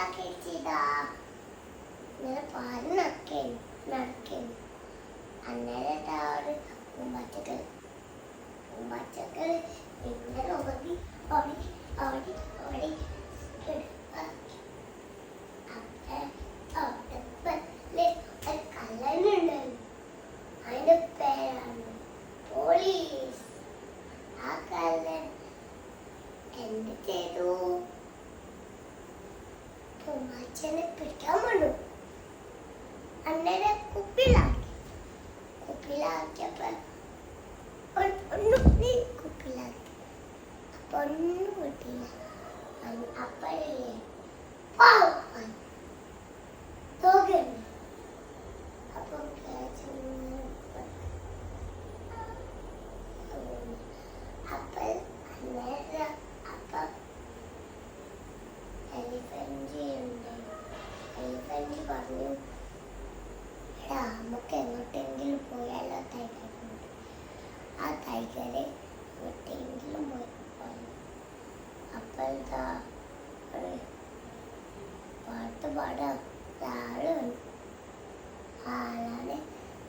കുപ്പിലാക്കിച്ചിതാ ഇങ്ങനെ പാല് നടക്കുന്നു. അന്നേരം ഒരു പൂമ്പാറ്റകൾ ഇങ്ങനെ ഓടി ഓടി ഓടി ഓടി ഒരു കള്ളനുണ്ടായിരുന്നു. അതിന്റെ പേരാണ് പോലീസ്. ആ കള്ളൻ എന്ത് ചെയ്തു? പൂമ്പാറ്റനെ പിടിക്കാൻ വന്നു. അന്നേരം കുപ്പിലാക്കിയപ്പോ കുപ്പിലാക്കി അപ്പൊ ഒന്നും കിട്ടിയില്ല. അപ്പഴേ തോകണ്ട്. അപ്പൊ എലിഫന്റ് പറഞ്ഞു, എടാ നമുക്ക് എങ്ങോട്ടെങ്കിലും പോയാലോ? ടൈഗറിനോട്. ആ ടൈഗറെ എങ്ങോട്ടെങ്കിലും പോയി. അപ്പോഴത്തെ ഒരു പാട്ട് പാടാൻ ആള് വന്നു. ആ ആളാണ്